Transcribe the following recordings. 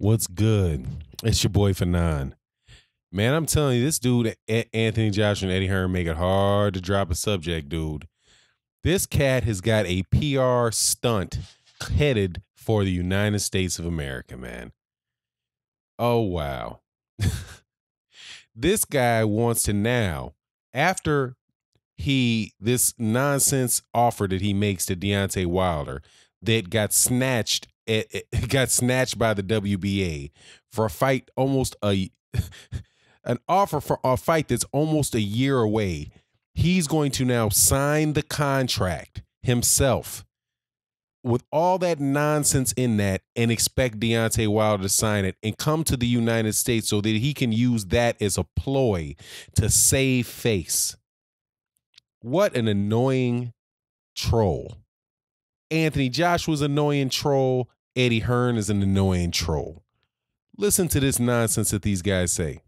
What's good? It's your boy Fanon. Man, I'm telling you, this dude, Anthony Joshua and Eddie Hearn, make it hard to drop a subject, dude. This cat has got a PR stunt headed for the United States of America, man. Oh, wow. This guy wants to now, after this nonsense offer that he makes to Deontay Wilder that got snatched by the WBA for a fight an offer for a fight that's almost a year away. He's going to now sign the contract himself with all that nonsense in that and expect Deontay Wilder to sign it and come to the United States so that he can use that as a ploy to save face. What an annoying troll. Anthony Joshua's an annoying troll. Eddie Hearn is an annoying troll. Listen to this nonsense that these guys say.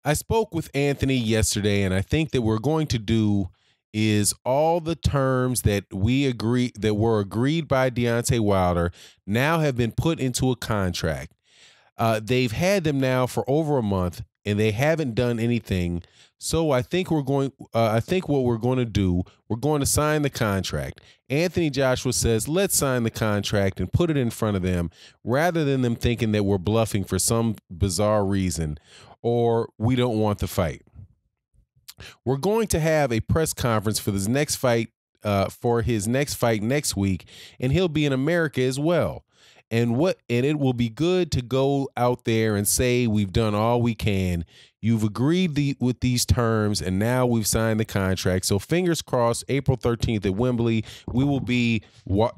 I spoke with Anthony yesterday, and I think that we're going to do is all the terms that were agreed by Deontay Wilder now have been put into a contract. They've had them now for over a month, and they haven't done anything. So I think what we're going to do, we're going to sign the contract. Anthony Joshua says, let's sign the contract and put it in front of them rather than them thinking that we're bluffing for some bizarre reason or we don't want the fight. We're going to have a press conference for his next fight next week, and he'll be in America as well. And it will be good to go out there and say we've done all we can. You've agreed with these terms, and now we've signed the contract. So fingers crossed, April 13th at Wembley, we will be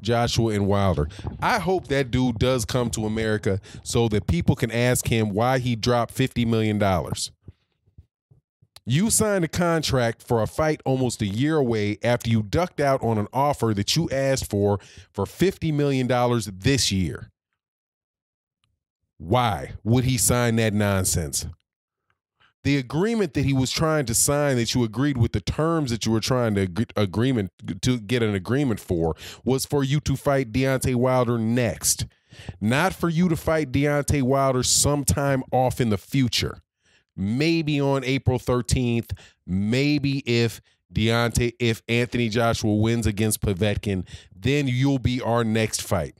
Joshua and Wilder. I hope that dude does come to America so that people can ask him why he dropped $50 million. You signed a contract for a fight almost a year away after you ducked out on an offer that you asked for $50 million this year. Why would he sign that nonsense? The agreement that he was trying to sign, that you agreed with the terms that you were trying to get an agreement for, was for you to fight Deontay Wilder next, not for you to fight Deontay Wilder sometime off in the future. Maybe on April 13th, maybe if Anthony Joshua wins against Povetkin, then you'll be our next fight.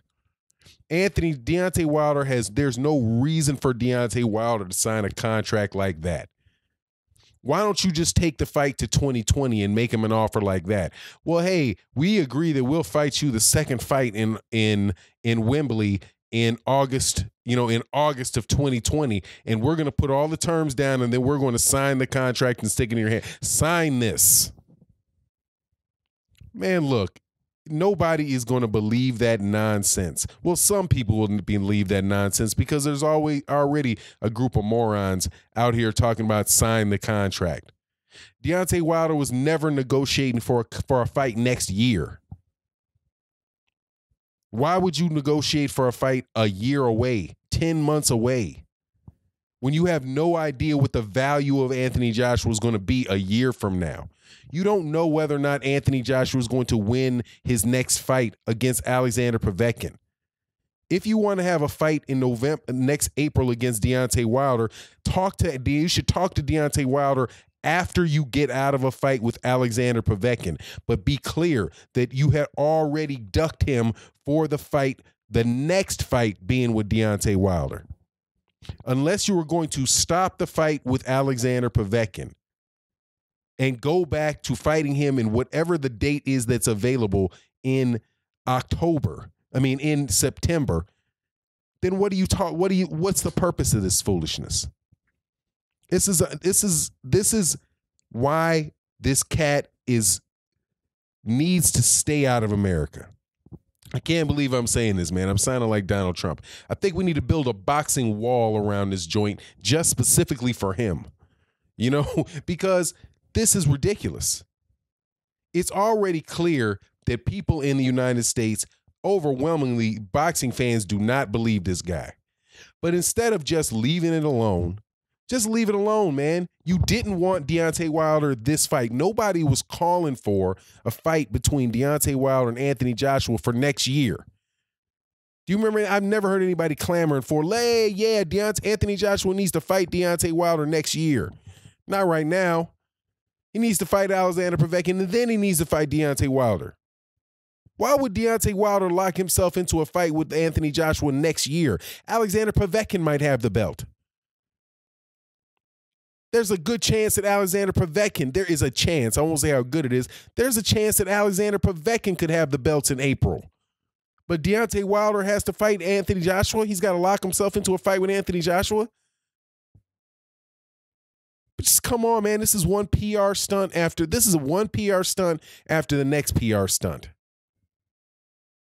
Deontay Wilder there's no reason for Deontay Wilder to sign a contract like that. Why don't you just take the fight to 2020 and make him an offer like that? Well, hey, we agree that we'll fight you the second fight in Wembley in August of 2020, and we're going to put all the terms down, and then we're going to sign the contract and stick it in your hand. Sign this. Man, look, nobody is going to believe that nonsense. Well, some people wouldn't believe that nonsense because there's already a group of morons out here talking about sign the contract. Deontay Wilder was never negotiating for a fight next year. Why would you negotiate for a fight a year away, 10 months away, when you have no idea what the value of Anthony Joshua is going to be a year from now? You don't know whether or not Anthony Joshua is going to win his next fight against Alexander Povetkin. If you want to have a fight in next April against Deontay Wilder, you should talk to Deontay Wilder after you get out of a fight with Alexander Povetkin. But be clear that you had already ducked him for the next fight being with Deontay Wilder. Unless you were going to stop the fight with Alexander Povetkin and go back to fighting him in whatever the date is that's available in September, then what's the purpose of this foolishness? This is why this cat needs to stay out of America. I can't believe I'm saying this, man. I'm sounding like Donald Trump. I think we need to build a boxing wall around this joint just specifically for him, because this is ridiculous. It's already clear that people in the United States, overwhelmingly boxing fans, do not believe this guy. But instead of just leaving it alone, just leave it alone, man. You didn't want Deontay Wilder this fight. Nobody was calling for a fight between Deontay Wilder and Anthony Joshua for next year. Do you remember? I've never heard anybody clamoring for, Anthony Joshua needs to fight Deontay Wilder next year. Not right now. He needs to fight Alexander Povetkin, and then he needs to fight Deontay Wilder. Why would Deontay Wilder lock himself into a fight with Anthony Joshua next year? Alexander Povetkin might have the belt. There's a good chance that Alexander Povetkin, there is a chance, I won't say how good it is, there's a chance that Alexander Povetkin could have the belts in April. But Deontay Wilder has to fight Anthony Joshua. He's got to lock himself into a fight with Anthony Joshua. But just come on, man. This is one PR stunt after the next PR stunt.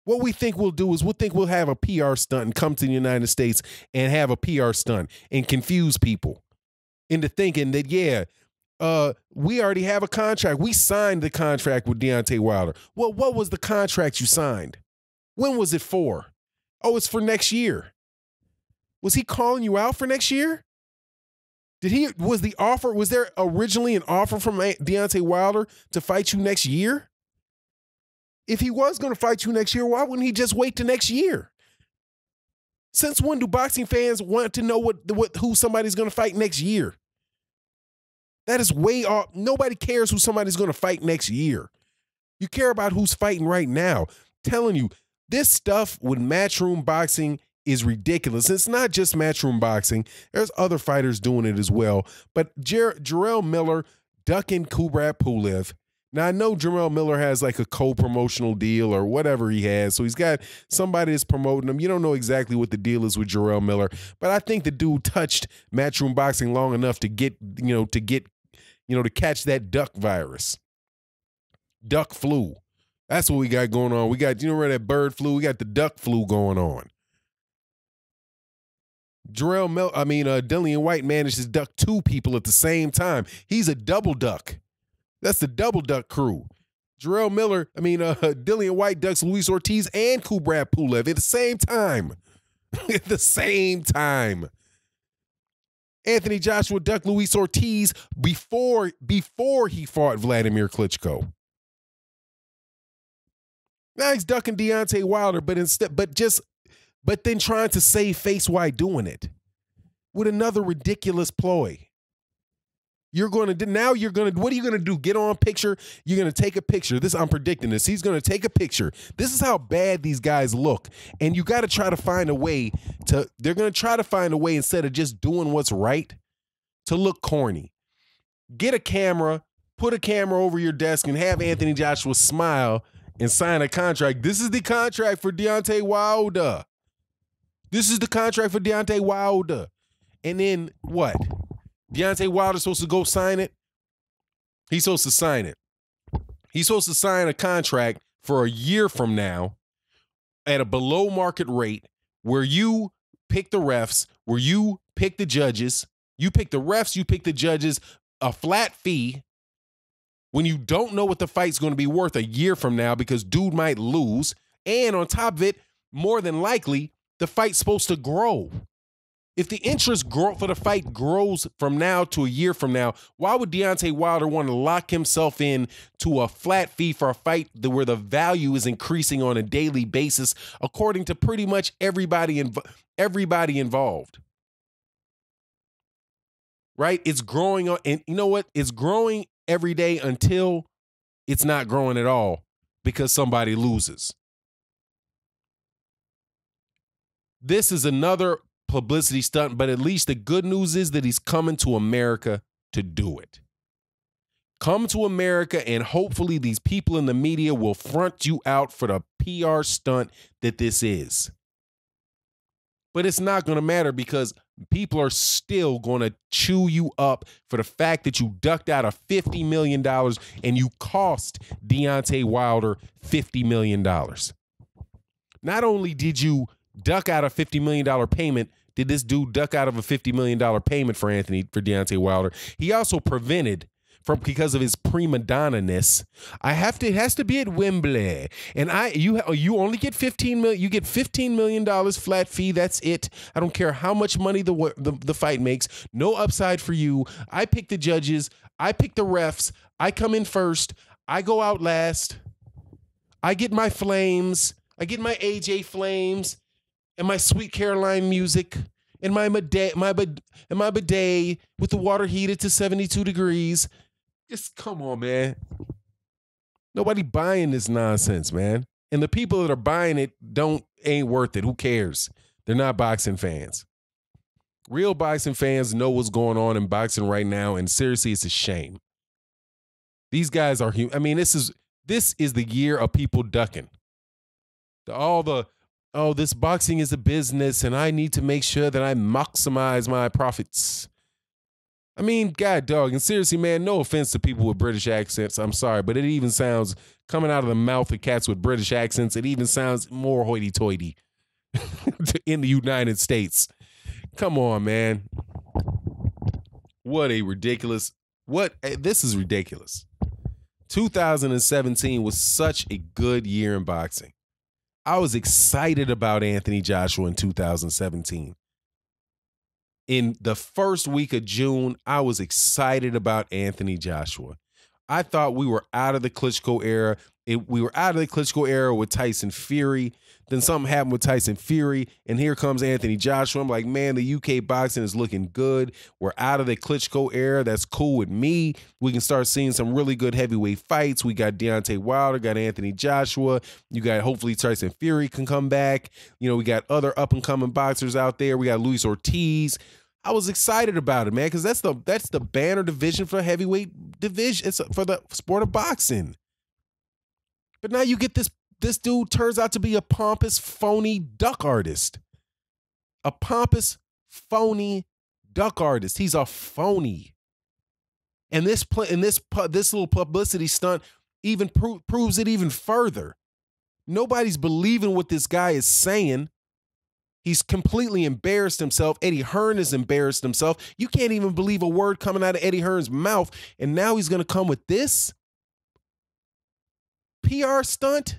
What we think we'll do is we'll have a PR stunt and come to the United States and have a PR stunt and confuse people into thinking that, we already have a contract. We signed the contract with Deontay Wilder. Well, what was the contract you signed? When was it for? Oh, it's for next year. Was he calling you out for next year? Was there originally an offer from Deontay Wilder to fight you next year? If he was going to fight you next year, why wouldn't he just wait to next year? Since when do boxing fans want to know who somebody's going to fight next year? That is way off. Nobody cares who somebody's going to fight next year. You care about who's fighting right now. I'm telling you, this stuff with Matchroom boxing is ridiculous. It's not just Matchroom boxing. There's other fighters doing it as well. But Jarrell Miller ducking Kubrat Pulev. Now, I know Jarrell Miller has like a co-promotional deal or whatever he has. So he's got somebody that's promoting him. You don't know exactly what the deal is with Jarrell Miller. But I think the dude touched Matchroom boxing long enough to catch that duck virus. Duck flu. That's what we got going on. We got, that bird flu? We got the duck flu going on. Dillian White managed to duck 2 people at the same time. He's a double duck. That's the double duck crew. Dillian White ducks Luis Ortiz and Kubrat Pulev at the same time. At the same time. Anthony Joshua ducked Luis Ortiz before he fought Vladimir Klitschko. Now he's ducking Deontay Wilder, but then trying to save face while doing it with another ridiculous ploy. What are you going to do? Get on picture? You're going to take a picture. I'm predicting this. He's going to take a picture. This is how bad these guys look. And you got to try to find a way they're going to try to find a way, instead of just doing what's right, to look corny. Get a camera, put a camera over your desk, and have Anthony Joshua smile and sign a contract. This is the contract for Deontay Wilder. This is the contract for Deontay Wilder. And then what? Deontay Wilder's supposed to go sign it? He's supposed to sign it. He's supposed to sign a contract for a year from now at a below market rate, where you pick the refs, where you pick the judges. You pick the refs, you pick the judges, a flat fee, when you don't know what the fight's going to be worth a year from now, because dude might lose. And on top of it, more than likely, the fight's supposed to grow. If the interest for the fight grows from now to a year from now, why would Deontay Wilder want to lock himself in to a flat fee for a fight where the value is increasing on a daily basis, according to pretty much everybody involved? Right? It's growing, and you know what? It's growing every day until it's not growing at all because somebody loses. This is another publicity stunt, but at least the good news is that he's coming to America to do it. Come to America, and hopefully these people in the media will front you out for the PR stunt that this is. But it's not going to matter, because people are still going to chew you up for the fact that you ducked out of $50 million and you cost Deontay Wilder $50 million. Not only did you duck out a $50 million payment, did this dude duck out of a $50 million payment for Deontay Wilder, he also prevented, because of his prima donna-ness. It has to be at Wembley. And you only get $15 million. You get $15 million flat fee. That's it. I don't care how much money the fight makes. No upside for you. I pick the judges. I pick the refs. I come in first. I go out last. I get my flames. I get my AJ flames. and my Sweet Caroline music and my bidet with the water heated to 72 degrees. Just come on, man. Nobody buying this nonsense, man. And the people that are buying it ain't worth it. Who cares? They're not boxing fans. Real boxing fans know what's going on in boxing right now, and seriously, it's a shame. These guys are human. I mean, this is the year of people ducking. This boxing is a business, and I need to make sure that I maximize my profits. I mean, God, dog, and seriously, man, no offense to people with British accents. I'm sorry, but it even sounds, coming out of the mouth of cats with British accents, it even sounds more hoity-toity in the United States. Come on, man. This is ridiculous. 2017 was such a good year in boxing. I was excited about Anthony Joshua in 2017. In the first week of June, I was excited about Anthony Joshua. I thought we were out of the Klitschko era. We were out of the Klitschko era with Tyson Fury. Then something happened with Tyson Fury, and here comes Anthony Joshua. I'm like, man, the UK boxing is looking good. We're out of the Klitschko era. That's cool with me. We can start seeing some really good heavyweight fights. We got Deontay Wilder, got Anthony Joshua. You got, hopefully, Tyson Fury can come back. You know, we got other up-and-coming boxers out there. We got Luis Ortiz. I was excited about it, man, because that's the banner division for the heavyweight division. It's for the sport of boxing. But now you get this dude turns out to be a pompous, phony duck artist. A pompous, phony duck artist. He's a phony. And this little publicity stunt even proves it even further. Nobody's believing what this guy is saying. He's completely embarrassed himself. Eddie Hearn has embarrassed himself. You can't even believe a word coming out of Eddie Hearn's mouth. And now he's going to come with this PR stunt?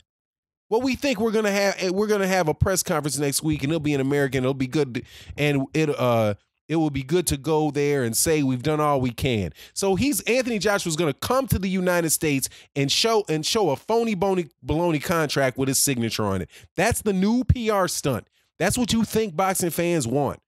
Well, we think we're gonna have a press conference next week, and it'll be in American. It'll be good, and it will be good to go there and say we've done all we can. So Anthony Joshua's gonna come to the United States and show a phony baloney contract with his signature on it. That's the new PR stunt. That's what you think boxing fans want.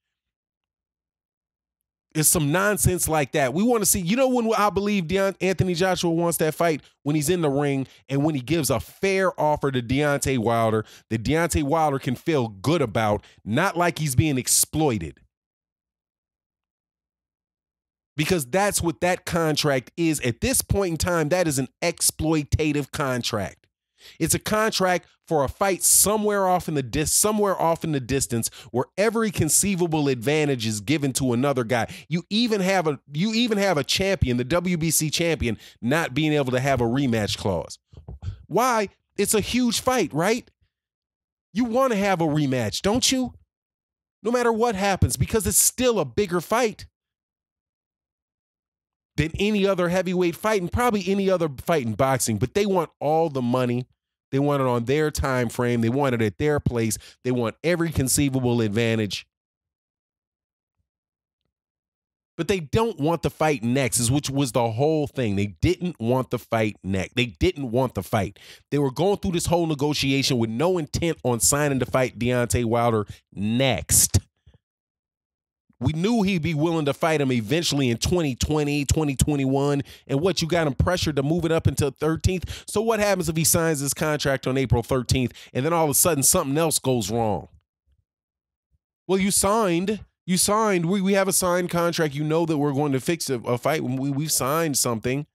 It's some nonsense like that. We want to see, when I believe Anthony Joshua wants that fight, when he's in the ring and when he gives a fair offer to Deontay Wilder that Deontay Wilder can feel good about, not like he's being exploited. Because that's what that contract is. At this point in time, that is an exploitative contract. It's a contract for a fight somewhere off in the distance where every conceivable advantage is given to another guy. You even have a champion, the WBC champion, not being able to have a rematch clause. Why? It's a huge fight, right? You want to have a rematch, don't you? No matter what happens, because it's still a bigger fight than any other heavyweight fight and probably any other fight in boxing. But they want all the money. They want it on their time frame. They want it at their place. They want every conceivable advantage. But they don't want the fight next, which was the whole thing. They didn't want the fight next. They didn't want the fight. They were going through this whole negotiation with no intent on signing to fight Deontay Wilder next. We knew he'd be willing to fight him eventually in 2020, 2021. And what, you got him pressured to move it up until 13th? So what happens if he signs his contract on April 13th and then all of a sudden something else goes wrong? Well, you signed. We have a signed contract. You know that we're going to fix a fight. We've signed something.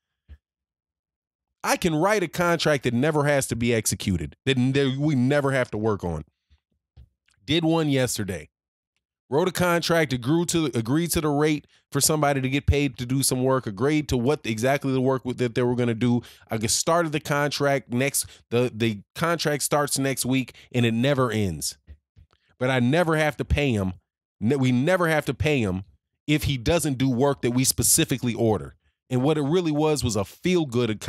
I can write a contract that never has to be executed, that we never have to work on. Did one yesterday. Wrote a contract, agreed to the rate for somebody to get paid to do some work, agreed to what exactly the work that they were going to do. I started the contract the contract starts next week and it never ends. But I never have to pay him. We never have to pay him if he doesn't do work that we specifically order. And what it really was a feel-good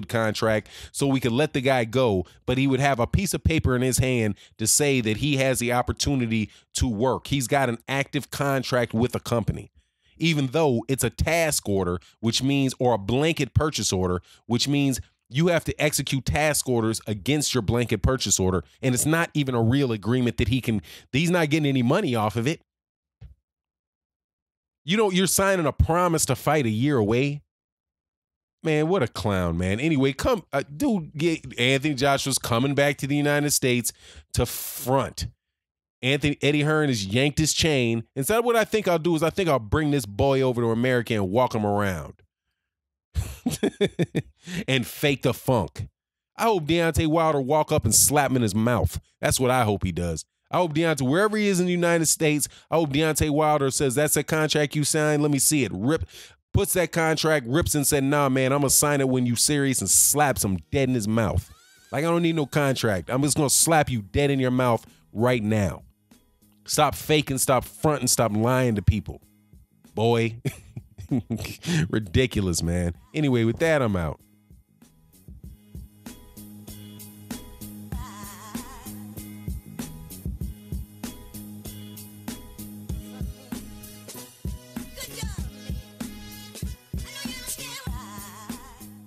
contract so we could let the guy go, but he would have a piece of paper in his hand to say that he has the opportunity to work. He's got an active contract with a company, even though it's a task order, which means, or a blanket purchase order, which means You have to execute task orders against your blanket purchase order, and it's not even a real agreement that he's not getting any money off of it. You're signing a promise to fight a year away. Man, what a clown, man. Anyway, Anthony Joshua's coming back to the United States to front. Eddie Hearn has yanked his chain. Instead, what I think I'll do is I think I'll bring this boy over to America and walk him around. And fake the funk. I hope Deontay Wilder walk up and slap him in his mouth. That's what I hope he does. I hope Deontay, wherever he is in the United States, I hope Deontay Wilder says, that's a contract you signed. Let me see it. Puts that contract, rips and said, nah, man, I'm going to sign it when you serious, and slaps him dead in his mouth. Like, I don't need no contract. I'm just going to slap you dead in your mouth right now. Stop faking, stop fronting, stop lying to people. Boy. Ridiculous, man. Anyway, with that, I'm out.